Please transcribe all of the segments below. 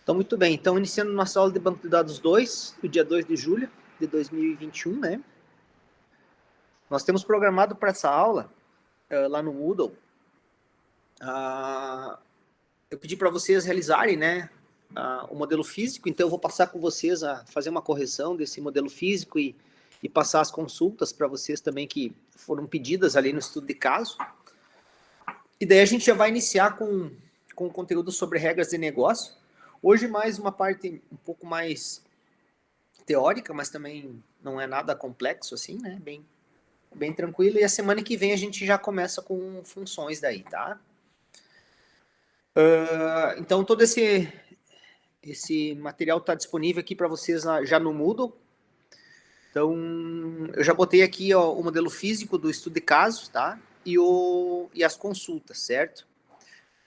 Então, muito bem. Então, iniciando nossa aula de banco de dados 2, do dia 2 de julho de 2021, né? Nós temos programado para essa aula, lá no Moodle, eu pedi para vocês realizarem, né, o modelo físico, então eu vou passar com vocês a fazer uma correção desse modelo físico e passar as consultas para vocês também que foram pedidas ali no estudo de caso. E daí a gente já vai iniciar com o conteúdo sobre regras de negócio. Hoje mais uma parte um pouco mais teórica, mas também não é nada complexo assim, né? Bem tranquilo. E a semana que vem a gente já começa com funções daí, tá? Então todo esse material está disponível aqui para vocês já no Moodle. Então eu já botei aqui, ó, o modelo físico do estudo de casos, tá? E as consultas, certo?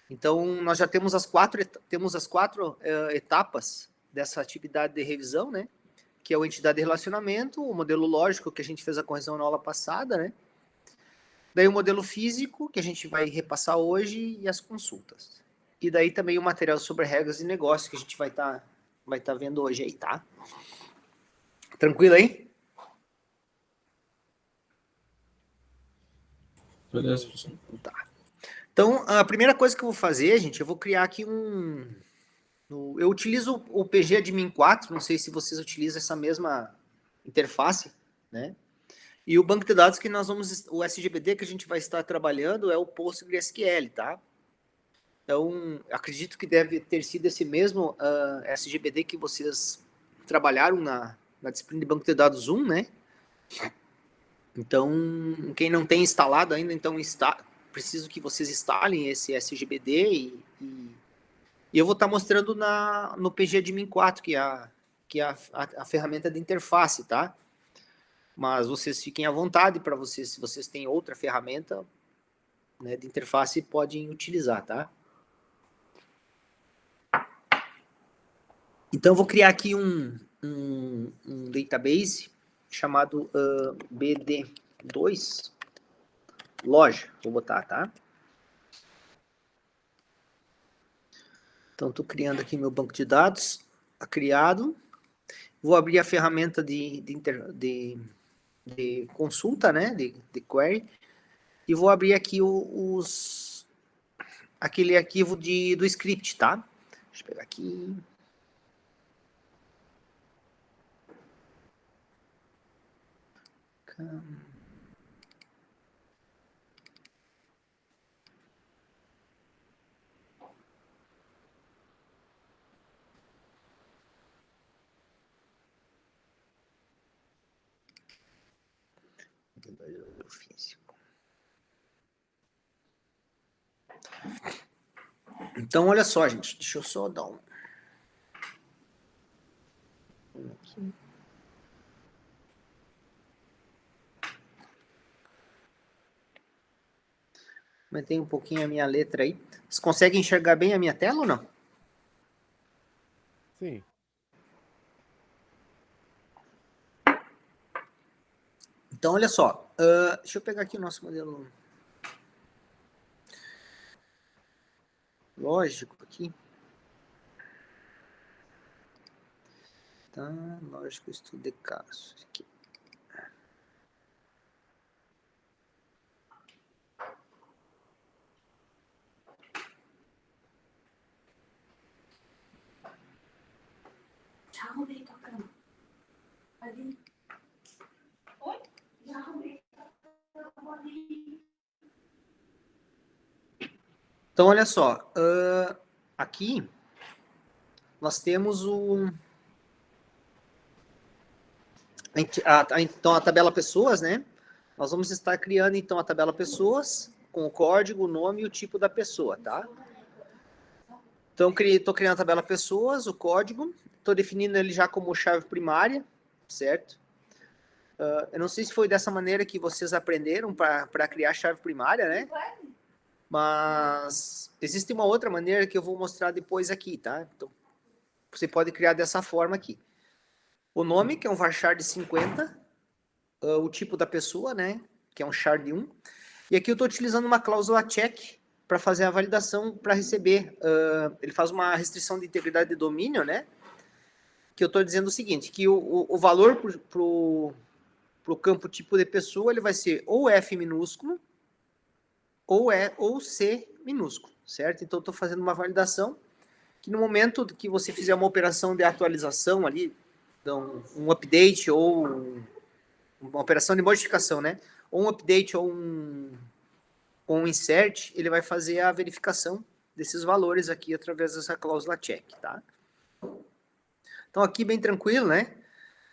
Então nós já temos as quatro etapas dessa atividade de revisão, né? Que é a entidade de relacionamento, o modelo lógico, que a gente fez a correção na aula passada, né? Daí o modelo físico, que a gente vai repassar hoje, e as consultas. E daí também o material sobre regras de negócio, que a gente vai tá vendo hoje aí, tá? Tranquilo aí? Beleza, professor. Tá. Então, a primeira coisa que eu vou fazer, gente, eu vou criar aqui eu utilizo o PG Admin 4, não sei se vocês utilizam essa mesma interface, né? E o banco de dados que nós vamos, o SGBD que a gente vai estar trabalhando é o PostgreSQL, tá? Então, acredito que deve ter sido esse mesmo SGBD que vocês trabalharam na disciplina de banco de dados 1, né? Então, quem não tem instalado ainda, então preciso que vocês instalem esse SGBD e eu vou estar mostrando no PG Admin 4, que é a ferramenta de interface, tá? Mas vocês fiquem à vontade para vocês, se vocês têm outra ferramenta, né, de interface, podem utilizar, tá? Então, eu vou criar aqui um database chamado BD2 loja, vou botar, tá? Então, estou criando aqui meu banco de dados, tá criado. Vou abrir a ferramenta de consulta, né, de query, e vou abrir aqui aquele arquivo do script, tá? Deixa eu pegar aqui. Físico. Então, olha só, gente. Deixa eu só dar aqui. Aumentei um pouquinho a minha letra aí. Vocês conseguem enxergar bem a minha tela ou não? Sim. Então, olha só. Deixa eu pegar aqui o nosso modelo lógico aqui. Tá, lógico, estudo de casos. Aqui. Já arrumei tua cama. Ali. Oi? Já arrumei tua cama ali. Então, olha só. Aqui, nós temos então, a tabela pessoas, né? Nós vamos estar criando, então, a tabela pessoas com o código, o nome e o tipo da pessoa, tá? Então, estou criando a tabela pessoas, o código, estou definindo ele já como chave primária, certo? Eu não sei se foi dessa maneira que vocês aprenderam para criar chave primária, né? Mas existe uma outra maneira que eu vou mostrar depois aqui, tá? Então, você pode criar dessa forma aqui. O nome, que é um varchar de 50, o tipo da pessoa, né? Que é um char de 1. E aqui eu estou utilizando uma cláusula check para fazer a validação para receber. Ele faz uma restrição de integridade de domínio, né? Que eu estou dizendo o seguinte, que o valor para o campo tipo de pessoa, ele vai ser ou F minúsculo ou C minúsculo, certo? Então, eu estou fazendo uma validação que no momento que você fizer uma operação de atualização ali, então, um update ou uma operação de modificação, né? Ou um update ou um insert, ele vai fazer a verificação desses valores aqui através dessa cláusula check, tá? Então, aqui bem tranquilo, né?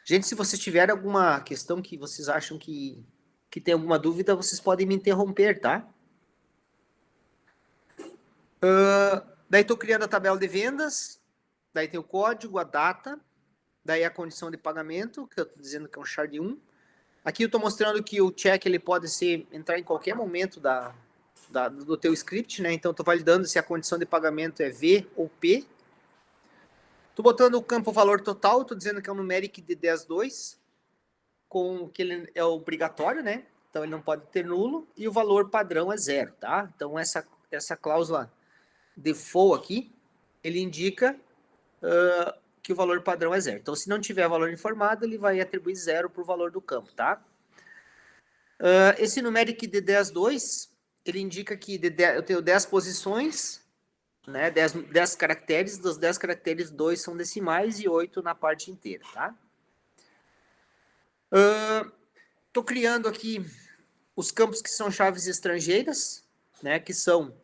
Gente, se vocês tiverem alguma questão que vocês acham que tem alguma dúvida, vocês podem me interromper, tá? Daí estou criando a tabela de vendas, daí tem o código, a data, daí a condição de pagamento, que eu estou dizendo que é um shard 1. Aqui eu estou mostrando que o check ele pode entrar em qualquer momento do teu script, né? Então, estou validando se a condição de pagamento é V ou P. Estou botando o campo valor total, estou dizendo que é um numeric de 10.2, com que ele é obrigatório, né? Então, ele não pode ter nulo, e o valor padrão é 0, tá? Então, essa cláusula default aqui, ele indica que o valor padrão é 0. Então, se não tiver valor informado, ele vai atribuir 0 para o valor do campo, tá? Esse numeric de 10.2, ele indica que eu tenho 10 posições, né? 10 caracteres, dos 10 caracteres, 2 são decimais e 8 na parte inteira, tá? Estou criando aqui os campos que são chaves estrangeiras, né? Que são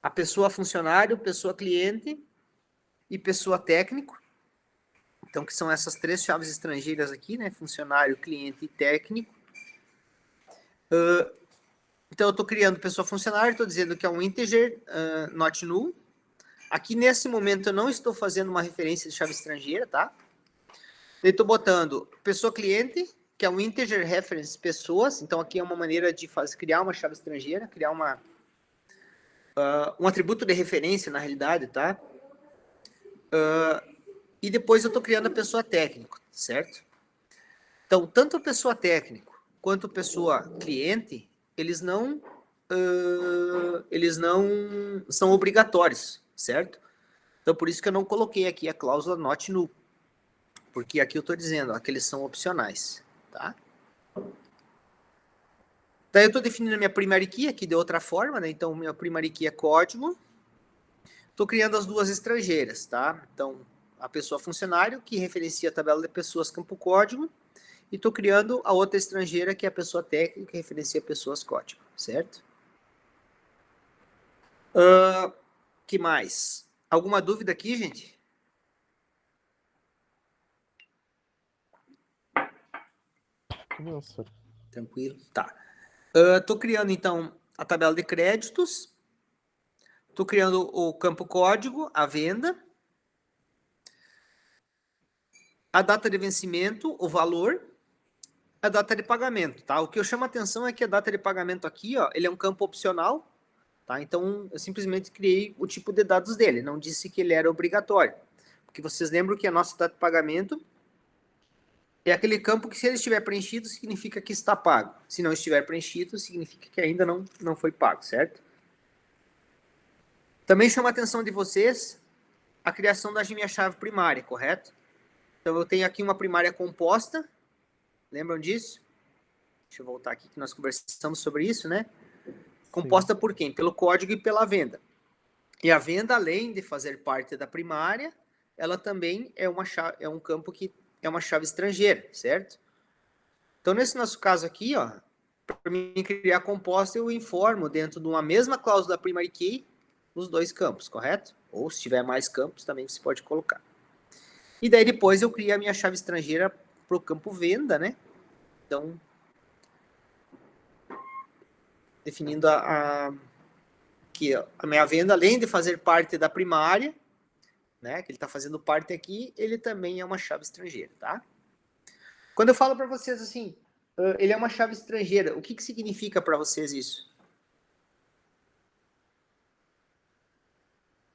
a pessoa funcionário, pessoa cliente e pessoa técnico. Então, que são essas 3 chaves estrangeiras aqui, né? Funcionário, cliente e técnico. Então, eu estou criando pessoa funcionário, estou dizendo que é um integer not null. Aqui, nesse momento, eu não estou fazendo uma referência de chave estrangeira, tá? Eu estou botando pessoa cliente, que é um integer reference pessoas. Então, aqui é uma maneira de criar uma chave estrangeira, criar um atributo de referência, na realidade, tá? E depois eu estou criando a pessoa técnico, certo? Então, tanto a pessoa técnico quanto a pessoa cliente, eles não são obrigatórios, certo? Então, por isso que eu não coloquei aqui a cláusula not null, porque aqui eu estou dizendo que eles são opcionais, tá? Daí eu estou definindo a minha primary key aqui de outra forma, né? Então, minha primary key é código. Estou criando as duas estrangeiras, tá? Então, a pessoa funcionário, que referencia a tabela de pessoas campo código, e estou criando a outra estrangeira, que é a pessoa técnica, que referencia pessoas código, certo? Que mais? Alguma dúvida aqui, gente? Nossa. Tranquilo? Tá. Estou criando, então, a tabela de créditos. Estou criando o campo código, a venda. A data de vencimento, o valor. A data de pagamento, tá? O que eu chamo a atenção é que a data de pagamento aqui, ó, ele é um campo opcional, tá? Então, eu simplesmente criei o tipo de dados dele, não disse que ele era obrigatório. Porque vocês lembram que a nossa data de pagamento é aquele campo que, se ele estiver preenchido, significa que está pago. Se não estiver preenchido, significa que ainda não foi pago, certo? Também chama a atenção de vocês a criação da minha chave primária, correto? Então, eu tenho aqui uma primária composta. Lembram disso? Deixa eu voltar aqui, que nós conversamos sobre isso, né? Composta por quem? Pelo código e pela venda. E a venda, além de fazer parte da primária, ela também é um campo que é uma chave estrangeira, certo? Então, nesse nosso caso aqui, ó, para mim criar composta, eu informo dentro de uma mesma cláusula da primary key os 2 campos, correto? Ou se tiver mais campos, também você pode colocar. E daí depois eu crio a minha chave estrangeira para o campo venda, né? Então, definindo que a minha venda, além de fazer parte da primária, né, que ele está fazendo parte aqui, ele também é uma chave estrangeira, tá? Quando eu falo para vocês assim, ele é uma chave estrangeira, o que significa para vocês isso?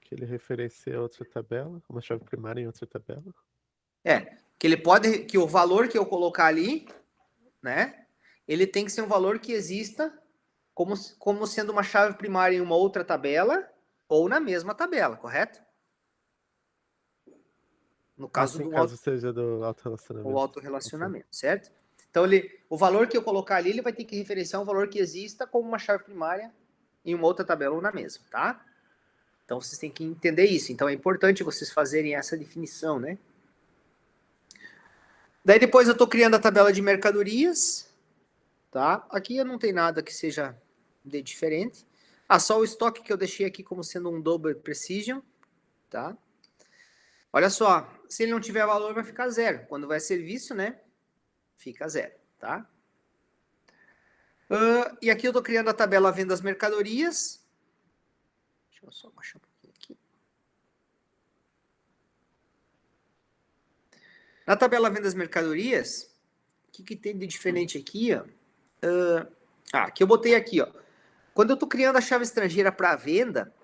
Que ele referencia outra tabela, uma chave primária em outra tabela. Que ele pode, que o valor que eu colocar ali, né, ele tem que ser um valor que exista como sendo uma chave primária em uma outra tabela ou na mesma tabela, correto? No caso do caso seja do o autorrelacionamento. autorrelacionamento, certo? Então, o valor que eu colocar ali, ele vai ter que referenciar um valor que exista como uma chave primária em uma outra tabela ou na mesma, tá? Então, vocês têm que entender isso. Então, é importante vocês fazerem essa definição, né? Daí, depois eu estou criando a tabela de mercadorias, tá? Aqui eu não tenho nada que seja de diferente. Só o estoque que eu deixei aqui como sendo um double precision, tá? Olha só, se ele não tiver valor, vai ficar zero. Quando vai serviço, né? Fica zero, tá? E aqui eu estou criando a tabela vendas mercadorias. Deixa eu só baixar um pouquinho aqui. Na tabela vendas mercadorias, o que tem de diferente aqui, ó? Que eu botei aqui, ó. Quando eu estou criando a chave estrangeira para venda,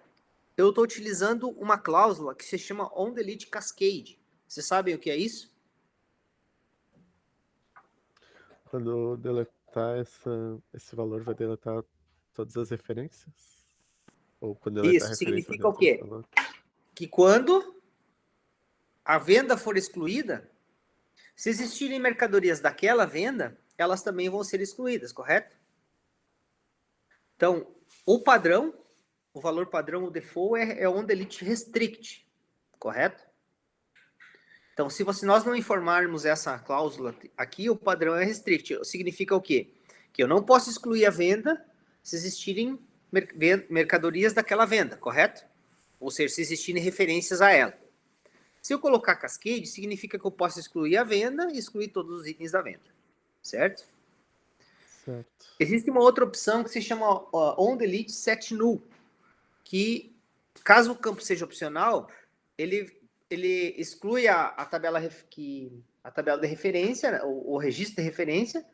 eu estou utilizando uma cláusula que se chama on-delete cascade. Vocês sabem o que é isso? Quando deletar esse valor, vai deletar todas as referências? Ou quando deletar a Isso referência, vai significa o deletar esse quê? valor? Que quando a venda for excluída, se existirem mercadorias daquela venda, elas também vão ser excluídas, correto? Então, o padrão, o valor padrão, o default, é on-delete restrict, correto? Então, se nós não informarmos essa cláusula aqui, o padrão é restrict. Significa o quê? Que eu não posso excluir a venda se existirem mercadorias daquela venda, correto? Ou seja, se existirem referências a ela. Se eu colocar cascade, significa que eu posso excluir a venda e excluir todos os itens da venda, certo? Certo. Existe uma outra opção que se chama on-delete set null, que, caso o campo seja opcional, ele exclui a tabela de referência, o registro de referência,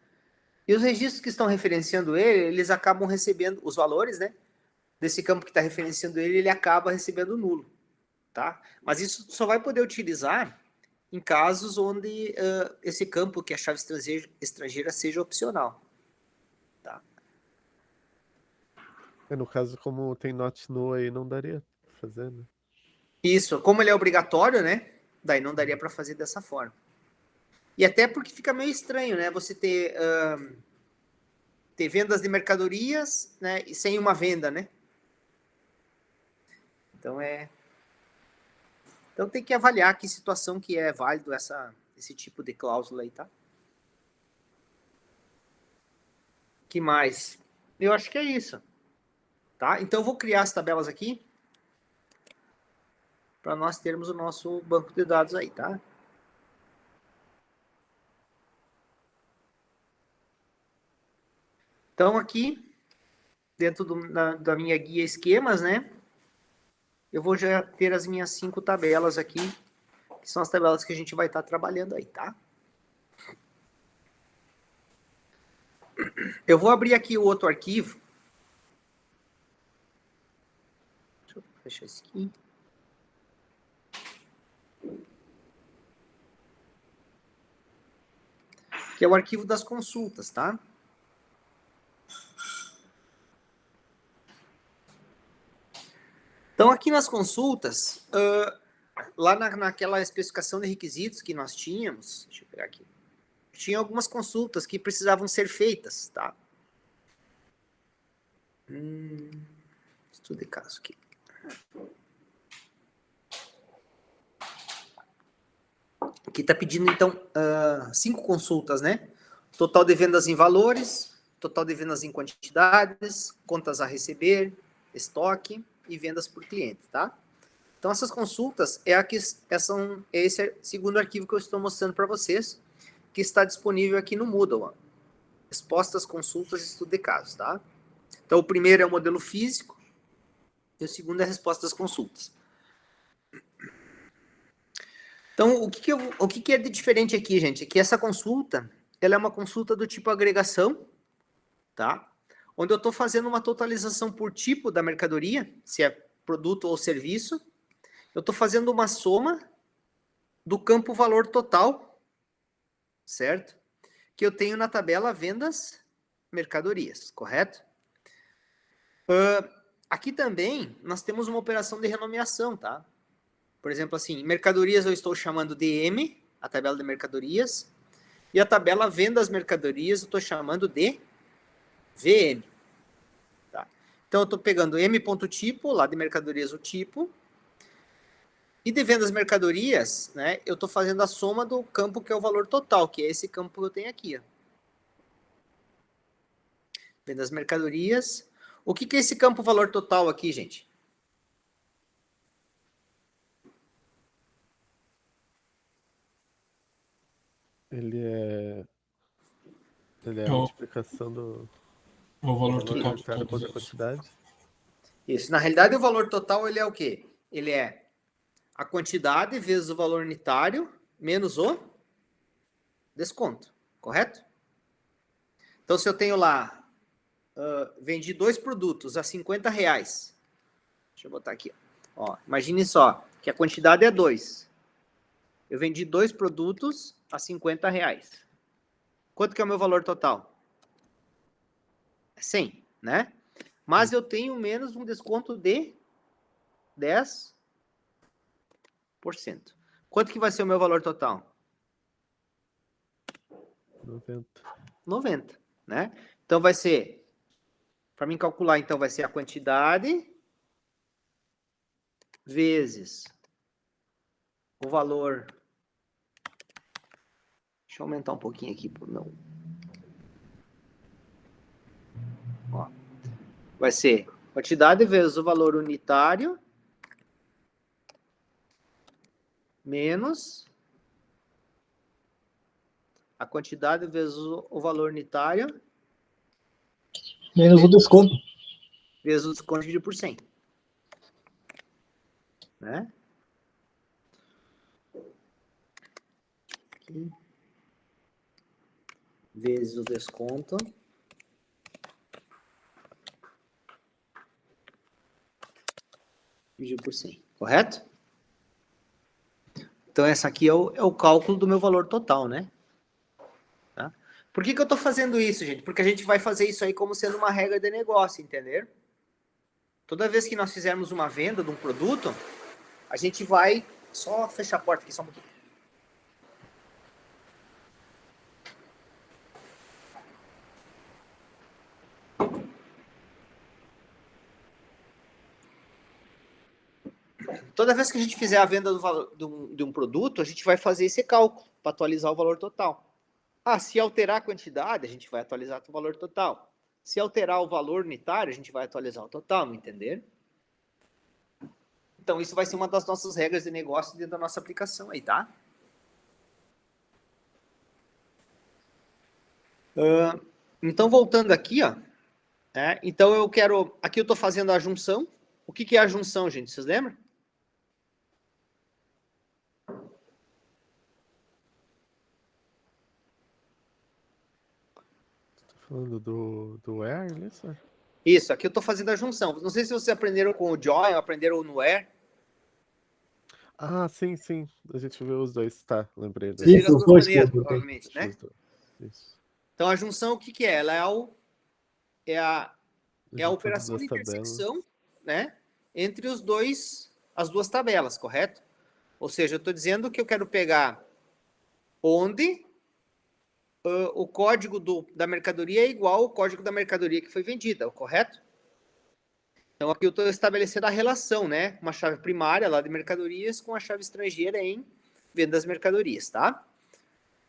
e os registros que estão referenciando ele, eles acabam recebendo os valores, né? Desse campo que está referenciando ele acaba recebendo nulo, tá? Mas isso só vai poder utilizar em casos onde esse campo, que é a chave estrangeira, seja opcional. Tá? No caso, como tem not null aí, não daria pra fazer, né? Isso, como ele é obrigatório, né? Daí não daria para fazer dessa forma. E até porque fica meio estranho, né? Você ter vendas de mercadorias, né? E sem uma venda, né? Então tem que avaliar que situação que é válido esse tipo de cláusula aí, tá? Que mais? Eu acho que é isso. Tá? Então eu vou criar as tabelas aqui para nós termos o nosso banco de dados aí, tá? Então aqui, dentro da minha guia esquemas, né? Eu vou já ter as minhas 5 tabelas aqui, que são as tabelas que a gente vai estar trabalhando aí, tá? Eu vou abrir aqui o outro arquivo. Deixa eu fechar isso aqui. Que é o arquivo das consultas, tá? Então, aqui nas consultas, lá naquela especificação de requisitos que nós tínhamos, deixa eu pegar aqui, tinha algumas consultas que precisavam ser feitas, tá? Estudo de caso aqui. Aqui está pedindo, então, 5 consultas, né? Total de vendas em valores, total de vendas em quantidades, contas a receber, estoque e vendas por cliente, tá? Então, essas consultas esse é o segundo arquivo que eu estou mostrando para vocês, que está disponível aqui no Moodle. Ó. Respostas, consultas, estudo de casos, tá? Então, o primeiro é o modelo físico e o segundo é a resposta das consultas. Então, o que é de diferente aqui, gente? É que essa consulta, ela é uma consulta do tipo agregação, tá? Onde eu estou fazendo uma totalização por tipo da mercadoria, se é produto ou serviço. Eu estou fazendo uma soma do campo valor total, certo? Que eu tenho na tabela vendas mercadorias, correto? Aqui também nós temos uma operação de renomeação, tá? Por exemplo, assim, mercadorias eu estou chamando de M, a tabela de mercadorias, e a tabela vendas mercadorias eu estou chamando de VM. Tá? Então eu estou pegando M.tipo, lá de mercadorias o tipo, e de vendas mercadorias, né, eu estou fazendo a soma do campo que é o valor total, que é esse campo que eu tenho aqui. Ó. Vendas mercadorias. O que é esse campo valor total aqui, gente? Ele é É a o, multiplicação do é o valor valor total de unitário todos contra a eles. quantidade. Isso. Na realidade, o valor total ele é o quê? Ele é a quantidade vezes o valor unitário menos o desconto, correto? Então, se eu tenho lá, vendi 2 produtos a R$50, deixa eu botar aqui, ó, imagine só, que a quantidade é 2. Eu vendi 2 produtos a R$50. Quanto que é o meu valor total? É 100, né? Mas eu tenho menos um desconto de 10%. Quanto que vai ser o meu valor total? 90. 90, né? Então vai ser, para mim calcular, então vai ser a quantidade vezes o valor. Deixa eu aumentar um pouquinho aqui pro meu. Ó. Vai ser quantidade vezes o valor unitário menos a quantidade vezes o valor unitário Menos o desconto. vezes o desconto dividido por 100. Né? Aqui. Vezes o desconto. Dividido por 100. Correto? Então, essa aqui é o cálculo do meu valor total, né? Tá? Por que eu estou fazendo isso, gente? Porque a gente vai fazer isso aí como sendo uma regra de negócio, entender? Toda vez que nós fizermos uma venda de um produto, a gente vai... Só fechar a porta aqui, só um pouquinho. Toda vez que a gente fizer a venda de um produto, a gente vai fazer esse cálculo para atualizar o valor total. Ah, se alterar a quantidade, a gente vai atualizar o valor total. Se alterar o valor unitário, a gente vai atualizar o total, me entender? Então, isso vai ser uma das nossas regras de negócio dentro da nossa aplicação aí, tá? Então, voltando aqui, ó. Então, eu quero... Aqui eu estou fazendo a junção. O que é a junção, gente? Vocês lembram? Falando do where, isso? Isso, aqui eu estou fazendo a junção. Não sei se vocês aprenderam com o Join ou aprenderam no Where. Ah, sim. A gente viu os dois, tá? Lembrei. Vocês viram Isso, as os duas dois maneiras, pontos. provavelmente, né? Os dois. Isso. Então, a junção, o que é? Ela é a Juntou operação duas de tabelas. intersecção, né? Entre as duas tabelas, correto? Ou seja, eu estou dizendo que eu quero pegar onde o código da mercadoria é igual ao código da mercadoria que foi vendida, correto? Então, aqui eu estou estabelecendo a relação, né? Uma chave primária lá de mercadorias com a chave estrangeira em venda das mercadorias, tá?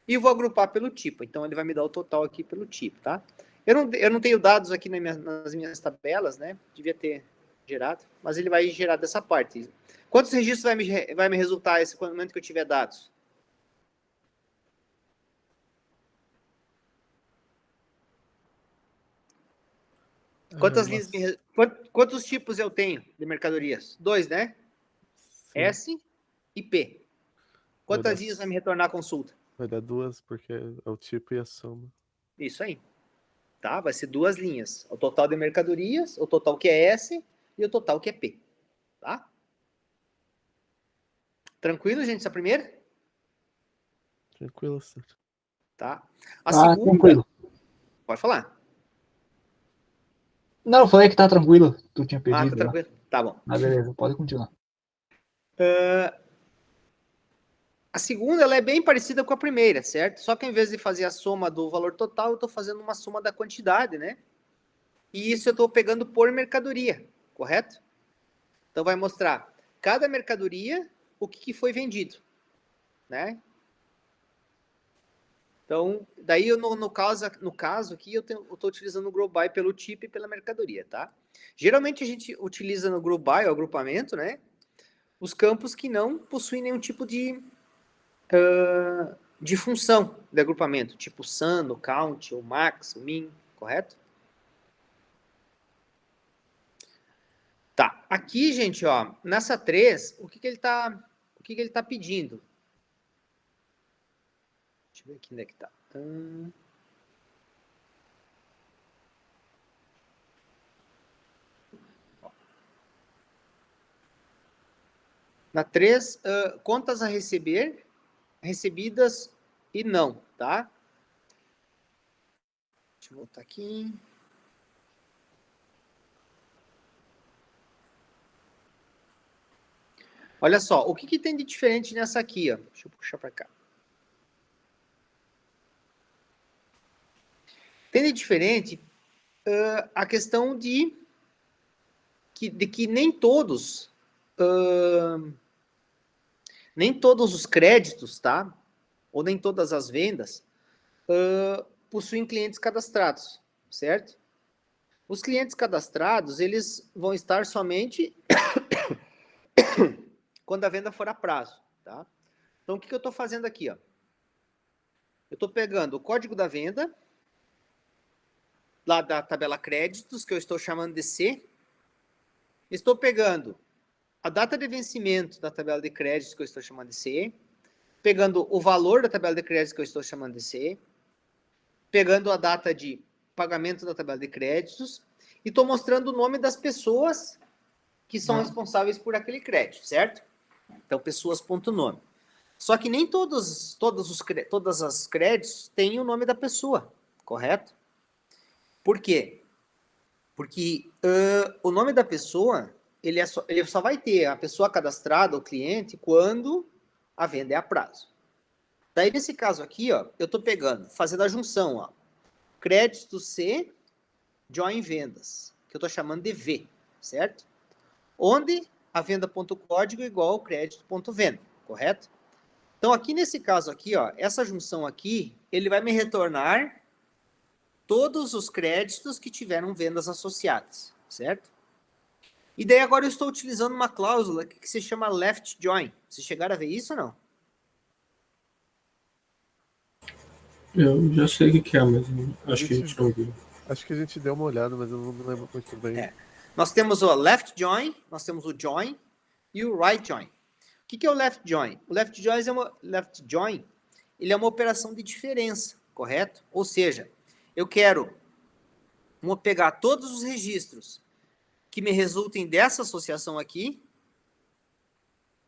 E vou agrupar pelo tipo. Então, ele vai me dar o total aqui pelo tipo, tá? Eu não tenho dados aqui nas minhas tabelas, né? Devia ter gerado, mas ele vai gerar dessa parte. Quantos registros vai me resultar esse momento que eu tiver dados? Quantos tipos eu tenho de mercadorias? 2, né? Sim. S e P. Quantas linhas vai me retornar a consulta? Vai dar 2, porque é o tipo e a soma. Isso aí. Tá? Vai ser 2 linhas. O total de mercadorias, o total que é S e o total que é P. Tá? Tranquilo, gente, essa primeira? Tranquilo, senhor. Tá? A segunda... Tranquilo. Pode falar. Não, eu falei que tá tranquilo. Tu tinha Ah, tá pedido lá. tranquilo? Tá bom. Mas beleza, pode continuar. A segunda, ela é bem parecida com a primeira, certo? Só que ao invés de fazer a soma do valor total, eu estou fazendo uma soma da quantidade, né? E isso eu estou pegando por mercadoria, correto? Então vai mostrar cada mercadoria, o que foi vendido, né? Então, daí eu, no caso aqui, eu estou utilizando o Grow By pelo tipo e pela mercadoria, tá? Geralmente a gente utiliza no Grow By, o agrupamento, né? Os campos que não possuem nenhum tipo de função de agrupamento, tipo sum, o count, o max, o min, correto? Tá, aqui, gente, ó, nessa 3, o que ele tá pedindo? Deixa eu ver aqui onde é que tá. Na 3, contas a receber, recebidas e não, tá? Deixa eu voltar aqui. Olha só, o que tem de diferente nessa aqui, ó? Deixa eu puxar para cá. Tem de diferente a questão de que nem todos os créditos, tá? Ou nem todas as vendas possuem clientes cadastrados, certo? Os clientes cadastrados, eles vão estar somente quando a venda for a prazo, tá? Então, o que eu estou fazendo aqui, ó? Eu estou pegando o código da venda, lá da tabela créditos, que eu estou chamando de C. Estou pegando a data de vencimento da tabela de créditos, que eu estou chamando de C. Pegando o valor da tabela de créditos, que eu estou chamando de C. Pegando a data de pagamento da tabela de créditos. E estou mostrando o nome das pessoas que são responsáveis por aquele crédito, certo? Então, pessoas.nome. Só que nem todas as créditos têm o nome da pessoa, correto? Por quê? Porque o nome da pessoa, ele só vai ter a pessoa cadastrada, o cliente, quando a venda é a prazo. Daí, nesse caso aqui, ó, eu estou pegando, fazendo a junção, ó, crédito C, join vendas, que eu estou chamando de V, certo? Onde a venda.código é igual ao crédito.venda, correto? Então, aqui nesse caso aqui, ó, essa junção aqui, ele vai me retornar todos os créditos que tiveram vendas associadas, certo? E daí agora eu estou utilizando uma cláusula que se chama left join. Vocês chegaram a ver isso ou não? Eu já sei o que é, mas acho que a gente- gente não viu. Acho que a gente deu uma olhada, mas eu não me lembro muito bem. Nós temos o left join, nós temos o join e o right join. O que é o left join? O left join ele é uma operação de diferença, correto? Ou seja, eu quero pegar todos os registros que me resultem dessa associação aqui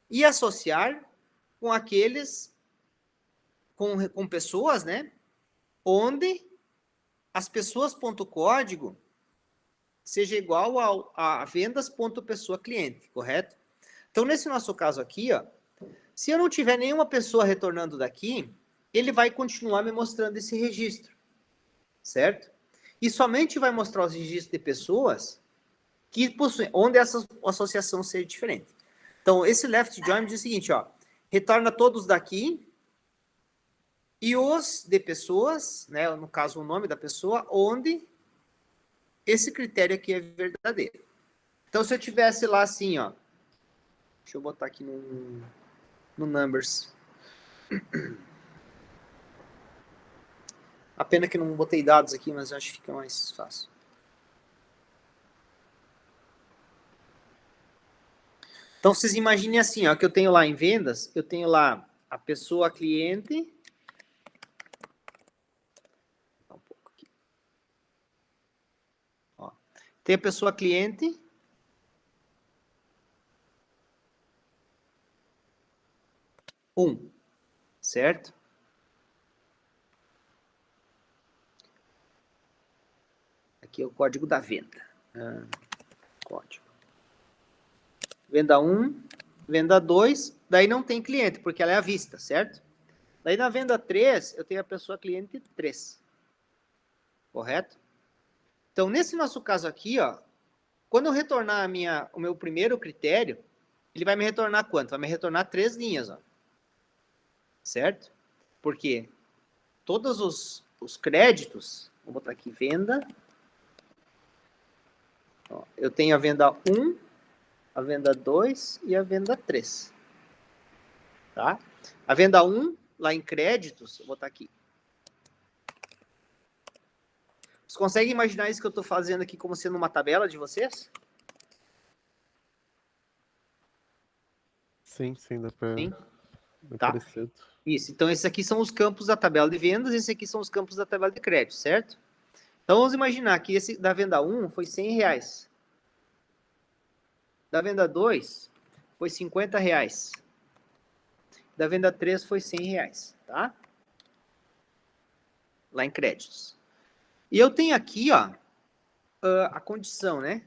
e associar com aqueles, com pessoas, né? Onde as pessoas.código seja igual a vendas.pessoa cliente, correto? Então, nesse nosso caso aqui, ó, se eu não tiver nenhuma pessoa retornando daqui, ele vai continuar me mostrando esse registro, certo? E somente vai mostrar os registros de pessoas que possuem, onde essa associação seja diferente. Então, esse left join diz o seguinte, ó, retorna todos daqui e os de pessoas, né, no caso o nome da pessoa, onde esse critério aqui é verdadeiro. Então, se eu tivesse lá assim, ó, deixa eu botar aqui no numbers. A pena que eu não botei dados aqui, mas eu acho que fica mais fácil. Então, vocês imaginem assim, ó, que eu tenho lá em vendas, eu tenho lá a pessoa cliente. Um pouco aqui. Ó, tem a pessoa cliente. Certo? Aqui é o código da venda. Código. Venda 1, venda 2, daí não tem cliente, porque ela é à vista, certo? Daí na venda 3, eu tenho a pessoa cliente 3. Correto? Então, nesse nosso caso aqui, ó, quando eu retornar o meu primeiro critério, ele vai me retornar quanto? Vai me retornar 3 linhas, ó. Certo? Porque todos os créditos, vou botar aqui venda. Ó, eu tenho a venda 1, a venda 2 e a venda 3. Tá? A venda 1, lá em créditos, vou botar aqui. Vocês conseguem imaginar isso que eu estou fazendo aqui como sendo uma tabela de vocês? Sim, dá pra... Sim. Bem Tá. parecido. Isso. Então, esses aqui são os campos da tabela de vendas, esses aqui são os campos da tabela de crédito, certo? Então, vamos imaginar que esse da venda 1 foi R$100. Da venda 2 foi R$50. Da venda 3 foi R$100, tá? Lá em créditos. E eu tenho aqui, ó, a condição, né?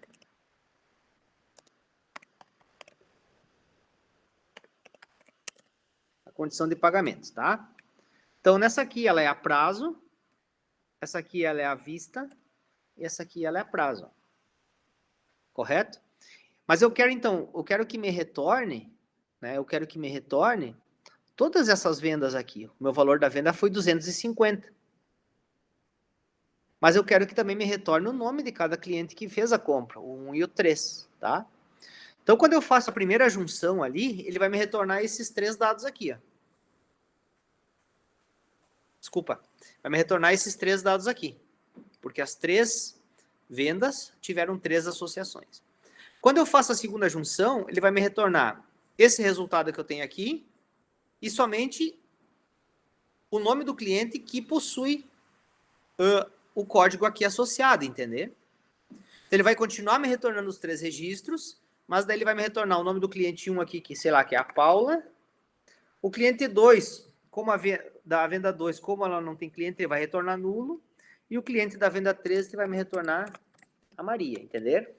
A condição de pagamento, tá? Então, nessa aqui, ela é a prazo, essa aqui, ela é a vista, e essa aqui, ela é a prazo. Correto? Mas eu quero, então, eu quero que me retorne, né? Eu quero que me retorne todas essas vendas aqui. O meu valor da venda foi 250. Mas eu quero que também me retorne o nome de cada cliente que fez a compra, o 1 e o 3, tá? Então, quando eu faço a primeira junção ali, ele vai me retornar esses 3 dados aqui, ó. Desculpa. Vai me retornar esses 3 dados aqui. Porque as 3 vendas tiveram 3 associações. Quando eu faço a segunda junção, ele vai me retornar esse resultado que eu tenho aqui e somente o nome do cliente que possui o código aqui associado, entender? Então, ele vai continuar me retornando os 3 registros, mas daí ele vai me retornar o nome do cliente 1 aqui, que sei lá, que é a Paula. O cliente 2, como da venda 2, como ela não tem cliente, ele vai retornar nulo. E o cliente da venda 3, ele vai me retornar a Maria, entenderam?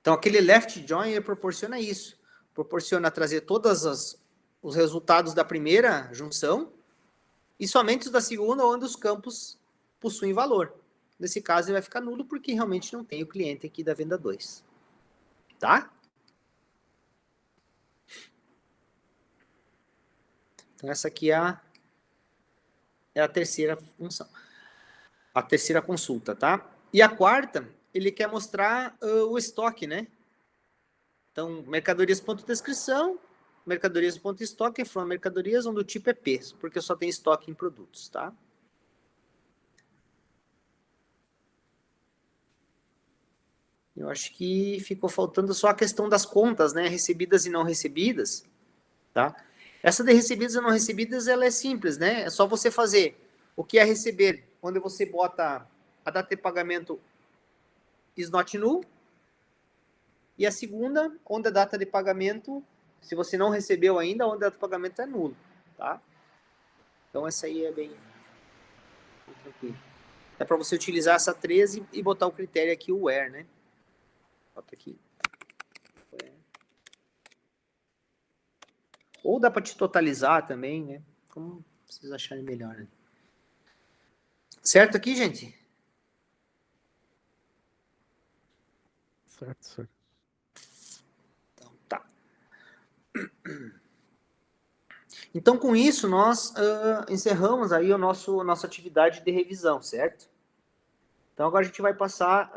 Então, aquele left join ele proporciona isso. Proporciona trazer todos os resultados da primeira junção e somente os da segunda, onde os campos possuem valor. Nesse caso, ele vai ficar nulo porque realmente não tem o cliente aqui da venda 2. Tá? Então, essa aqui é a terceira função. A terceira consulta, tá? E a quarta, ele quer mostrar o estoque, né? Então, mercadorias.descrição, mercadorias.estoque, from mercadorias, onde o tipo é P, porque eu só tenho estoque em produtos, tá? Eu acho que ficou faltando só a questão das contas, né? Recebidas e não recebidas, tá? Essa de recebidas e não recebidas, ela é simples, né? É só você fazer o que é receber, onde você bota a data de pagamento is not null, e a segunda, onde a data de pagamento, se você não recebeu ainda, onde a data de pagamento é nulo, tá? Então, essa aí é bem tranquilo. É para você utilizar essa 13 e botar o critério aqui, o where, né? Bota aqui. Ou dá para te totalizar também, né? Como vocês acharem melhor, né? Certo aqui, gente? Certo. Então, tá. Então, com isso, nós encerramos aí nossa atividade de revisão, certo? Então, agora a gente vai passar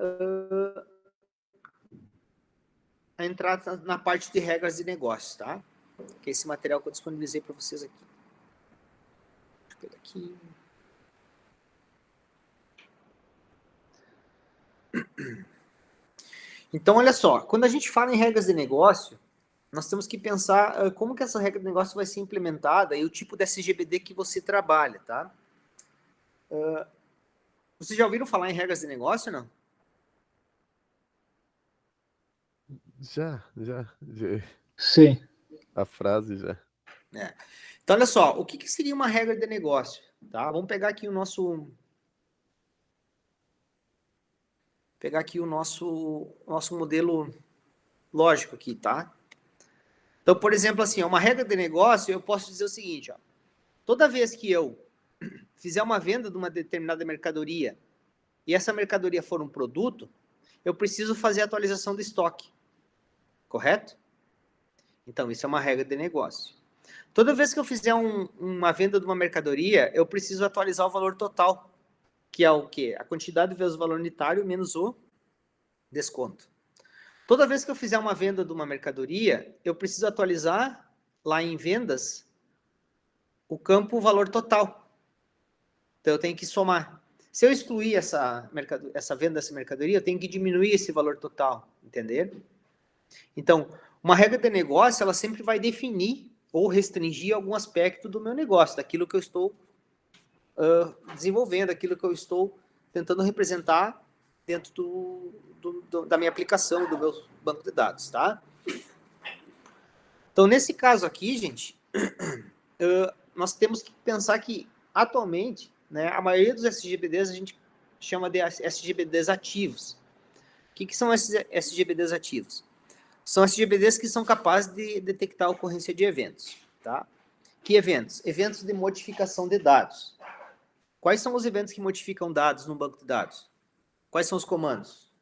a entrar na parte de regras de negócio, tá? Que é esse material que eu disponibilizei para vocês aqui. Deixa eu pegar aqui. Então, olha só, quando a gente fala em regras de negócio, nós temos que pensar como que essa regra de negócio vai ser implementada e o tipo de SGBD que você trabalha, tá? Vocês já ouviram falar em regras de negócio, não? Já. Sim. A frase já. É. Então, olha só, o que seria uma regra de negócio? Tá? Vamos pegar aqui o nosso pegar aqui o nosso modelo lógico aqui, tá? Então, por exemplo, assim, uma regra de negócio, eu posso dizer o seguinte, ó, toda vez que eu fizer uma venda de uma determinada mercadoria e essa mercadoria for um produto, eu preciso fazer a atualização do estoque, correto? Então, isso é uma regra de negócio. Toda vez que eu fizer uma venda de uma mercadoria, eu preciso atualizar o valor total, que é o quê? A quantidade vezes o valor unitário menos o desconto. Toda vez que eu fizer uma venda de uma mercadoria, eu preciso atualizar lá em vendas o campo valor total. Então, eu tenho que somar. Se eu excluir essa venda dessa mercadoria, eu tenho que diminuir esse valor total, entender? Então, uma regra de negócio, ela sempre vai definir ou restringir algum aspecto do meu negócio, daquilo que eu estou desenvolvendo, aquilo que eu estou tentando representar dentro da minha aplicação, do meu banco de dados, tá? Então, nesse caso aqui, gente, nós temos que pensar que, atualmente, né, a maioria dos SGBDs a gente chama de SGBDs ativos. O que são esses SGBDs ativos? São SGBDs que são capazes de detectar a ocorrência de eventos, tá? Que eventos? Eventos de modificação de dados. Quais são os eventos que modificam dados no banco de dados? Quais são os comandos?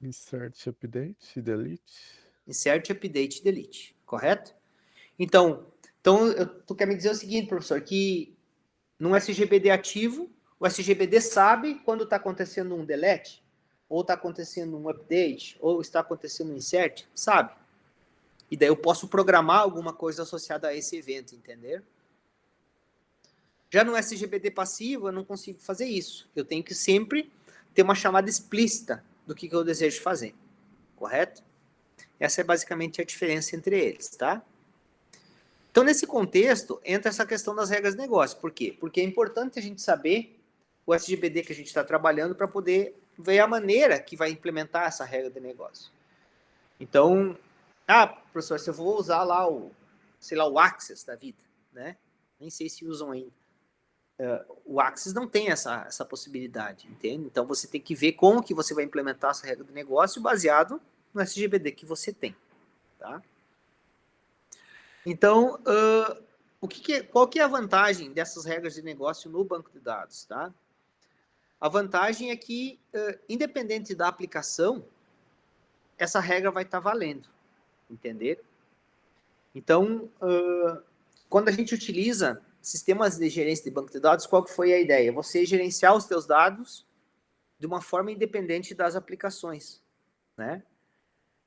Insert, update, delete. Insert, update, delete, correto? Então tu quer me dizer o seguinte, professor, que num SGBD ativo, o SGBD sabe quando está acontecendo um delete, ou está acontecendo um update, ou está acontecendo um insert, sabe? E daí eu posso programar alguma coisa associada a esse evento, entender? Já no SGBD passivo, eu não consigo fazer isso. Eu tenho que sempre ter uma chamada explícita do que eu desejo fazer, correto? Essa é basicamente a diferença entre eles, tá? Então, nesse contexto, entra essa questão das regras de negócio. Por quê? Porque é importante a gente saber o SGBD que a gente está trabalhando para poder ver a maneira que vai implementar essa regra de negócio. Então, professor, se eu vou usar lá o Access da vida, né? Nem sei se usam ainda. O Access não tem essa possibilidade, entende? Então, você tem que ver como que você vai implementar essa regra de negócio baseado no SGBD que você tem, tá? Então, qual que é a vantagem dessas regras de negócio no banco de dados, tá? A vantagem é que, independente da aplicação, essa regra vai estar valendo, entender? Então, quando a gente utiliza sistemas de gerência de banco de dados, qual que foi a ideia? Você gerenciar os seus dados de uma forma independente das aplicações, né?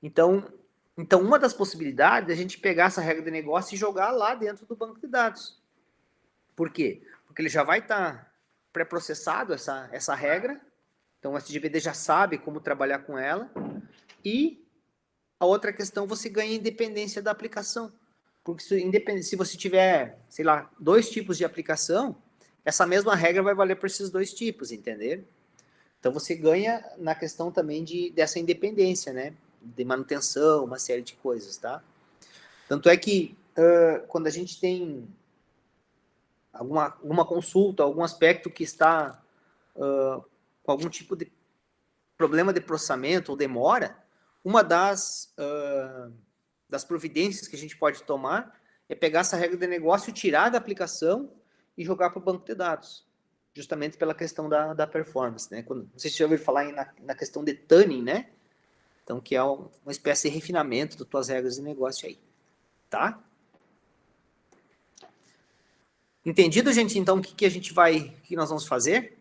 Então, uma das possibilidades é a gente pegar essa regra de negócio e jogar lá dentro do banco de dados. Por quê? Porque ele já vai estar pré-processado essa regra, então o SGBD já sabe como trabalhar com ela, e a outra questão, você ganha independência da aplicação. Porque se você tiver, sei lá, 2 tipos de aplicação, essa mesma regra vai valer para esses 2 tipos, entender? Então você ganha na questão também dessa independência, né? De manutenção, uma série de coisas, tá? Tanto é que quando a gente tem alguma consulta, algum aspecto que está com algum tipo de problema de processamento ou demora, uma das providências que a gente pode tomar é pegar essa regra de negócio, tirar da aplicação e jogar para o banco de dados, justamente pela questão da performance, né? Não sei se você já ouviu falar na questão de tuning, né? Então, que é uma espécie de refinamento das tuas regras de negócio aí, tá? Entendido, gente? Então, o que nós vamos fazer?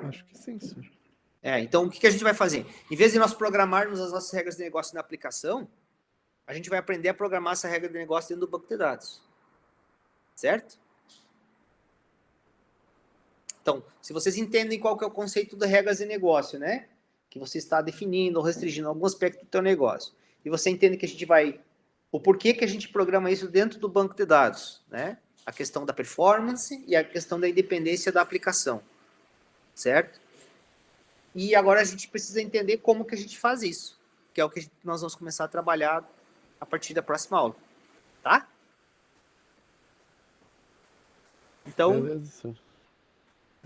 Acho que sim, senhor. Então, o que a gente vai fazer? Em vez de nós programarmos as nossas regras de negócio na aplicação, a gente vai aprender a programar essa regra de negócio dentro do banco de dados. Certo? Então, se vocês entendem qual que é o conceito de regras de negócio, né? Que você está definindo ou restringindo algum aspecto do teu negócio. E você entende que a gente vai... O porquê que a gente programa isso dentro do banco de dados, né? A questão da performance e a questão da independência da aplicação. Certo? E agora a gente precisa entender como que a gente faz isso. Que é o que nós vamos começar a trabalhar a partir da próxima aula. Tá? Então, Beleza, senhor.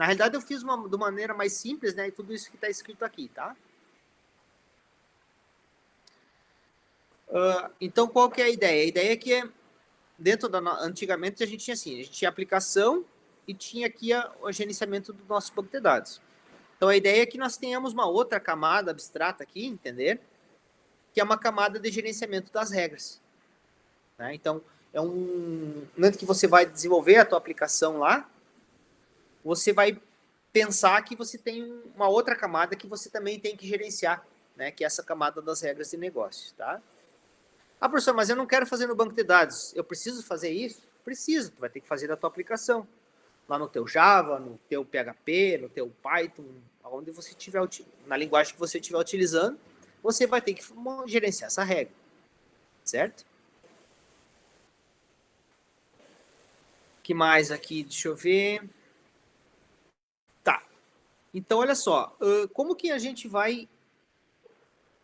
Na realidade, eu fiz de uma maneira mais simples, né? E tudo isso que está escrito aqui, tá? Então, qual que é a ideia? A ideia é que antigamente a gente tinha assim, a gente tinha aplicação e tinha aqui o gerenciamento do nosso banco de dados. Então, a ideia é que nós tenhamos uma outra camada abstrata aqui, entender? Que é uma camada de gerenciamento das regras. Né? Então, no momento que você vai desenvolver a tua aplicação lá, você vai pensar que você tem uma outra camada que você também tem que gerenciar, né? Que é essa camada das regras de negócio, tá? Ah, professor, mas eu não quero fazer no banco de dados. Eu preciso fazer isso? Preciso, tu vai ter que fazer na tua aplicação. Lá no teu Java, no teu PHP, no teu Python, onde você tiver, na linguagem que você estiver utilizando, você vai ter que gerenciar essa regra, certo? O que mais aqui? Deixa eu ver. Tá. Então, olha só. Como que a gente vai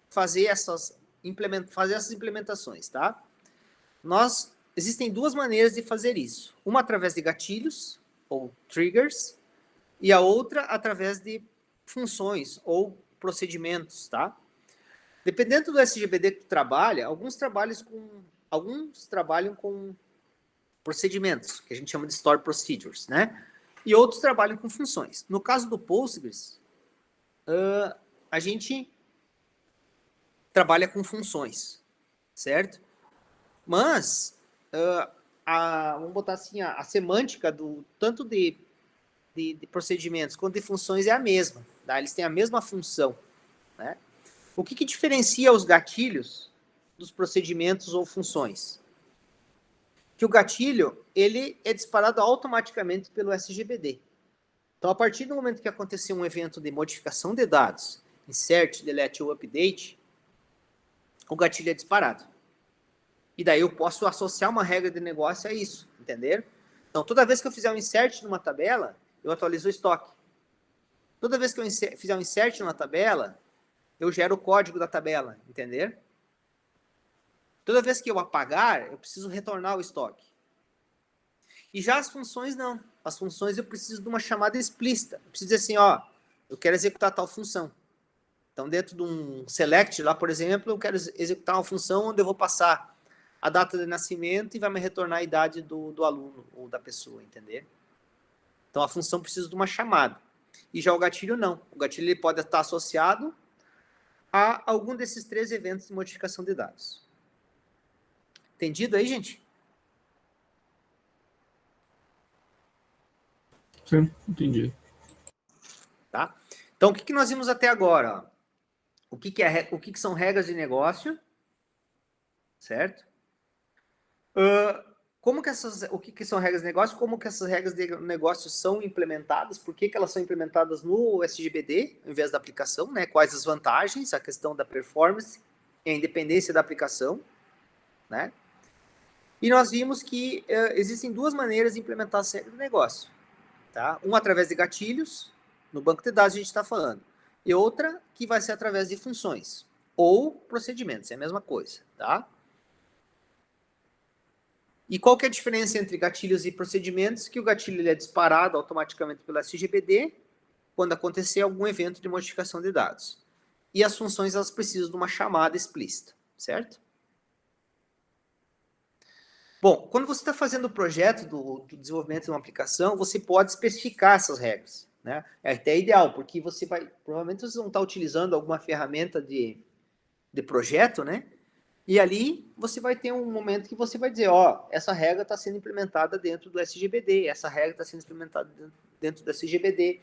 fazer essas implementações, tá? Existem duas maneiras de fazer isso. Uma através de gatilhos, ou triggers, e a outra através de funções, ou procedimentos, tá? Dependendo do SGBD que tu trabalha, alguns trabalham com procedimentos, que a gente chama de store procedures, né? E outros trabalham com funções. No caso do Postgres, a gente trabalha com funções, certo? Mas, vamos botar assim, a semântica tanto de procedimentos quanto de funções é a mesma, tá? Eles têm a mesma função, né? O que diferencia os gatilhos dos procedimentos ou funções? Que o gatilho, ele é disparado automaticamente pelo SGBD. Então, a partir do momento que acontecer um evento de modificação de dados, insert, delete ou update, o gatilho é disparado. E daí eu posso associar uma regra de negócio a isso, entenderam? Então, toda vez que eu fizer um insert numa tabela, eu atualizo o estoque. Toda vez que eu fizer um insert numa tabela, eu gero o código da tabela, entenderam? Toda vez que eu apagar, eu preciso retornar o estoque. E já as funções, não. As funções eu preciso de uma chamada explícita. Eu preciso dizer assim, ó, eu quero executar tal função. Então, dentro de um select lá, por exemplo, eu quero executar uma função onde eu vou passar a data de nascimento e vai me retornar a idade do aluno ou da pessoa, entender? Então, a função precisa de uma chamada. E já o gatilho, não. O gatilho ele pode estar associado a algum desses 3 eventos de modificação de dados. Entendido aí, gente? Sim, entendi. Tá? Então, o que nós vimos até agora? Ó? O que são regras de negócio? Certo? O que são regras de negócio? Como que essas regras de negócio são implementadas? Por que elas são implementadas no SGBD, ao invés da aplicação? Né? Quais as vantagens? A questão da performance e a independência da aplicação. Né? E nós vimos que existem 2 maneiras de implementar as regras de negócio. Tá? Uma através de gatilhos, no banco de dados a gente está falando. E outra que vai ser através de funções. Ou procedimentos, é a mesma coisa. Tá? E qual que é a diferença entre gatilhos e procedimentos? Que o gatilho ele é disparado automaticamente pelo SGBD quando acontecer algum evento de modificação de dados. E as funções elas precisam de uma chamada explícita, certo? Bom, quando você está fazendo o projeto do desenvolvimento de uma aplicação, você pode especificar essas regras, né? É até ideal, porque provavelmente vocês vão estar utilizando alguma ferramenta de projeto, né? E ali você vai ter um momento que você vai dizer, ó, essa regra está sendo implementada dentro do SGBD, essa regra está sendo implementada dentro do SGBD.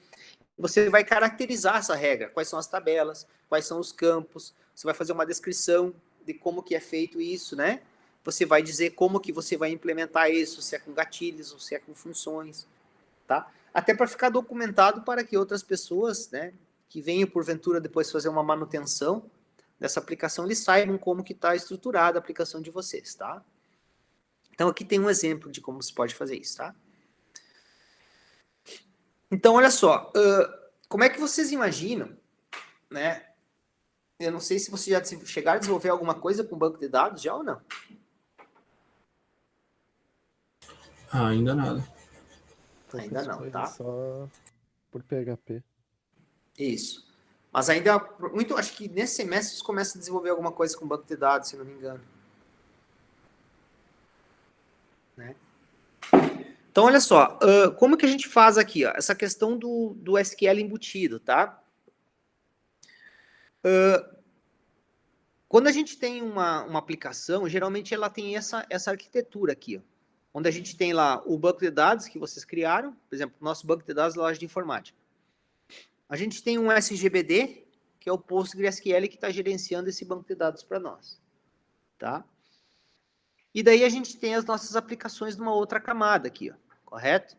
Você vai caracterizar essa regra, quais são as tabelas, quais são os campos, você vai fazer uma descrição de como que é feito isso, né? Você vai dizer como que você vai implementar isso, se é com gatilhos ou se é com funções, tá? Até para ficar documentado para que outras pessoas, né, que venham porventura depois fazer uma manutenção dessa aplicação, eles saibam como que está estruturada a aplicação de vocês, tá? Então aqui tem um exemplo de como se pode fazer isso, tá? Então, olha só, como é que vocês imaginam, né? Eu não sei se vocês já chegaram a desenvolver alguma coisa com banco de dados já ou não. Ainda nada. Poucas Ainda não, coisas, tá? Só por PHP. Isso. Mas ainda, muito, acho que nesse semestre vocês começam a desenvolver alguma coisa com banco de dados, se não me engano. Né? Então, olha só, como que a gente faz aqui, ó, essa questão do SQL embutido, tá? Quando a gente tem uma aplicação, geralmente ela tem essa arquitetura aqui, ó, onde a gente tem lá o banco de dados que vocês criaram, por exemplo, o nosso banco de dados da loja de informática. A gente tem um SGBD, que é o PostgreSQL que está gerenciando esse banco de dados para nós, tá? E daí a gente tem as nossas aplicações numa outra camada aqui, ó, correto?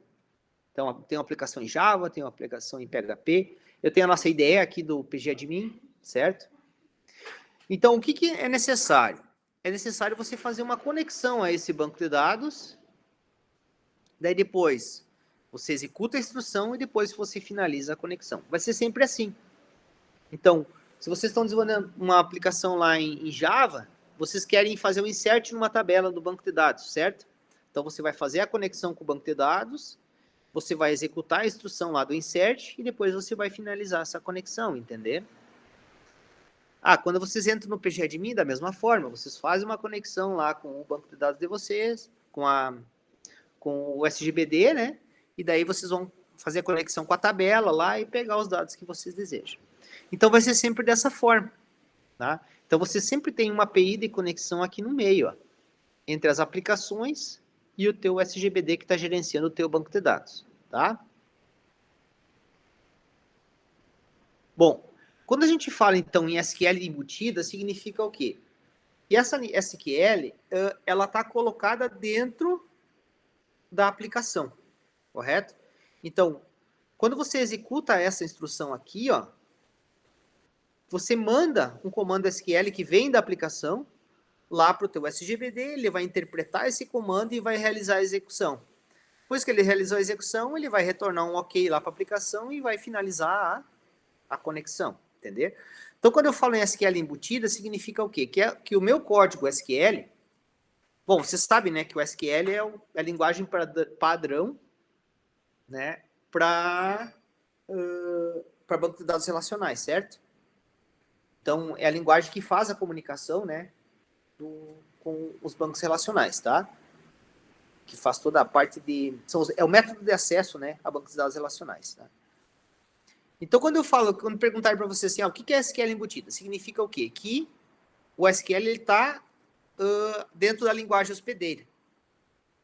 Então, tem uma aplicação em Java, tem uma aplicação em PHP, eu tenho a nossa IDE aqui do PGAdmin, certo? Então, o que é necessário? É necessário você fazer uma conexão a esse banco de dados, daí depois você executa a instrução e depois você finaliza a conexão. Vai ser sempre assim. Então, se vocês estão desenvolvendo uma aplicação lá em Java, vocês querem fazer um insert numa tabela do banco de dados, certo? Então, você vai fazer a conexão com o banco de dados, você vai executar a instrução lá do insert e depois você vai finalizar essa conexão, entender? Quando vocês entram no PGAdmin, da mesma forma, vocês fazem uma conexão lá com o banco de dados de vocês, com o SGBD, né? E daí vocês vão fazer a conexão com a tabela lá e pegar os dados que vocês desejam. Então, vai ser sempre dessa forma, tá? Então, você sempre tem uma API de conexão aqui no meio, ó, entre as aplicações e o teu SGBD que está gerenciando o teu banco de dados, tá? Bom, quando a gente fala, então, em SQL embutida, significa o quê? E essa SQL, ela está colocada dentro da aplicação, correto? Então, quando você executa essa instrução aqui, ó, você manda um comando SQL que vem da aplicação lá para o teu SGBD, ele vai interpretar esse comando e vai realizar a execução. Depois que ele realizou a execução, ele vai retornar um OK lá para a aplicação e vai finalizar a conexão, entender? Então, quando eu falo em SQL embutida, significa o quê? Que o meu código SQL, bom, vocês sabem, né, que o SQL é a linguagem padrão, né, para banco de dados relacionais, certo? Então, é a linguagem que faz a comunicação, né, com os bancos relacionais, tá? Que faz toda a parte de... é o método de acesso, né, a bancos de dados relacionais, tá? Então, quando perguntarem para você assim, o que é SQL embutida? Significa o quê? Que o SQL está dentro da linguagem hospedeira.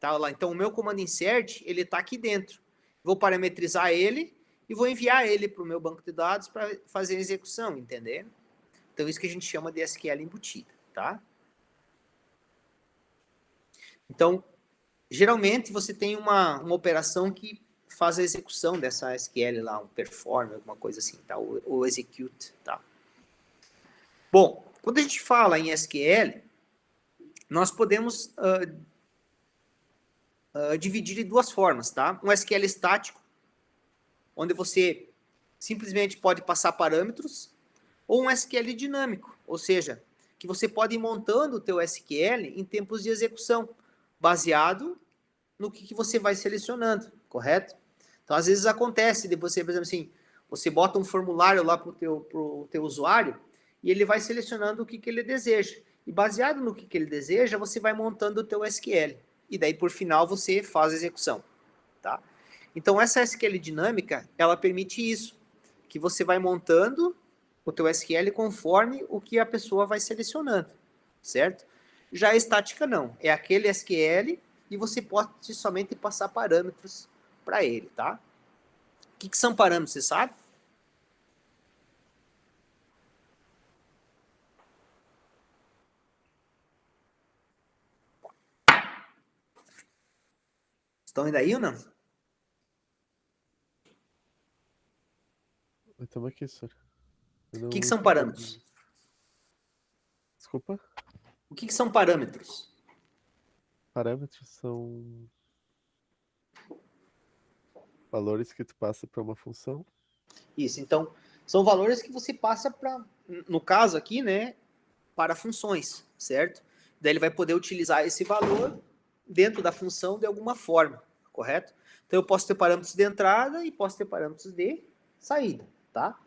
Tá lá. Então, o meu comando insert, ele está aqui dentro. Vou parametrizar ele e vou enviar ele para o meu banco de dados para fazer a execução, entendeu? Então, isso que a gente chama de SQL embutida, tá? Então, geralmente, você tem uma operação que faz a execução dessa SQL lá, um perform, alguma coisa assim, tá? Ou execute, tá? Bom, quando a gente fala em SQL, nós podemos dividir em duas formas, tá? Um SQL estático, onde você simplesmente pode passar parâmetros, ou um SQL dinâmico, ou seja, que você pode ir montando o teu SQL em tempos de execução, baseado no que você vai selecionando, correto? Então, às vezes acontece de você, por exemplo, assim, você bota um formulário lá para o teu usuário e ele vai selecionando o que ele deseja. E baseado no que ele deseja, você vai montando o teu SQL. E daí, por final, você faz a execução, tá? Então, essa SQL dinâmica, ela permite isso, que você vai montando o teu SQL conforme o que a pessoa vai selecionando, certo? Já a estática não, é aquele SQL e você pode somente passar parâmetros para ele, tá? O que são parâmetros, você sabe? Estão ainda aí ou não? Estamos aqui, senhor. O que são parâmetros? Desculpa? O que são parâmetros? Parâmetros são valores que tu passa para uma função. Isso, então, são valores que você passa para, no caso aqui, né, para funções, certo? Daí ele vai poder utilizar esse valor dentro da função de alguma forma, correto? Então, eu posso ter parâmetros de entrada e posso ter parâmetros de saída, tá?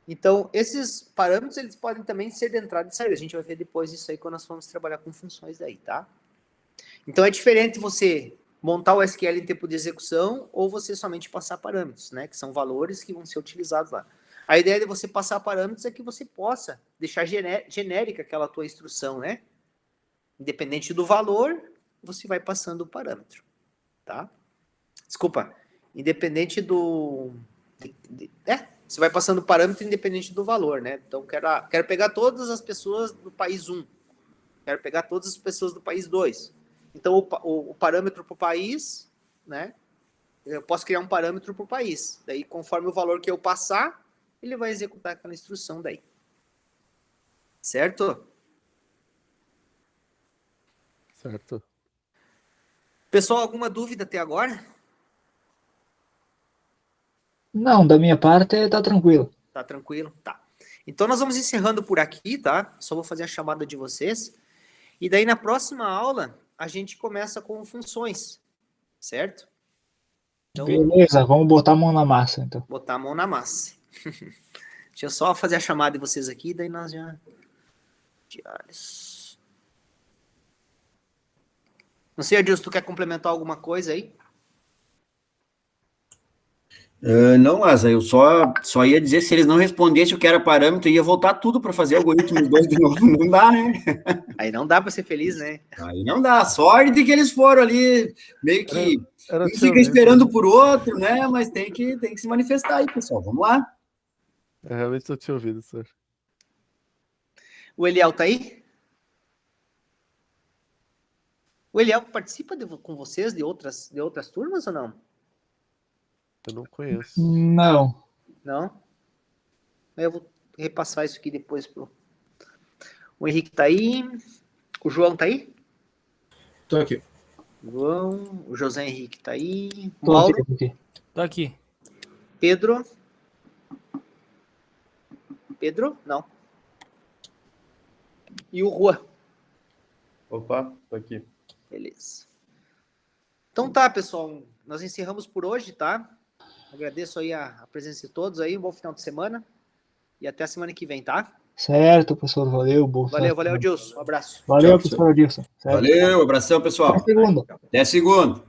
Então, esses parâmetros, eles podem também ser de entrada e saída. A gente vai ver depois isso aí quando nós formos trabalhar com funções daí, tá? Então, é diferente você montar o SQL em tempo de execução ou você somente passar parâmetros, né? Que são valores que vão ser utilizados lá. A ideia de você passar parâmetros é que você possa deixar genérica aquela tua instrução, né? Independente do valor, você vai passando o parâmetro, tá? Desculpa, independente do... você vai passando o parâmetro independente do valor, né? Então, quero pegar todas as pessoas do país 1. Quero pegar todas as pessoas do país 2. Então, o parâmetro para o país, né? Eu posso criar um parâmetro para o país. Daí, conforme o valor que eu passar, ele vai executar aquela instrução daí. Certo? Certo. Pessoal, alguma dúvida até agora? Não, da minha parte tá tranquilo. Tá tranquilo? Tá. Então, nós vamos encerrando por aqui, tá? Só vou fazer a chamada de vocês. E daí, na próxima aula, a gente começa com funções, certo? Então, Beleza, vamos botar a mão na massa, então. botar a mão na massa. Deixa eu só fazer a chamada de vocês aqui, daí nós já... Diários. Não sei, Adilson, tu quer complementar alguma coisa aí? Não, Asa, eu só ia dizer, se eles não respondessem o que era parâmetro, ia voltar tudo para fazer algoritmo 2 de novo. Não dá, né? Aí não dá para ser feliz, né? Aí não dá. Sorte que eles foram ali, meio que um fica né? esperando por outro, né? Mas tem que se manifestar aí, pessoal. Vamos lá. Eu realmente não tinha ouvido, senhor. O Eliel tá aí? O Eliel participa com vocês de outras turmas ou não? Eu não conheço. Não. Não? Eu vou repassar isso aqui depois pro... O Henrique tá aí. O João tá aí? Tô aqui. João. O José Henrique tá aí. Tô Mauro. aqui. Tô aqui. Pedro. Pedro? Não. E o Juan. Opa, tô aqui. Beleza. Então tá, pessoal. Nós encerramos por hoje, tá? Agradeço aí a presença de todos aí. Um bom final de semana. E até a semana que vem, tá? Certo, professor. Valeu, boa. Valeu, Adilson. Um abraço. Valeu, Tchau, professor Adilson. Certo. Valeu, abração, pessoal. Até segunda. Até segunda.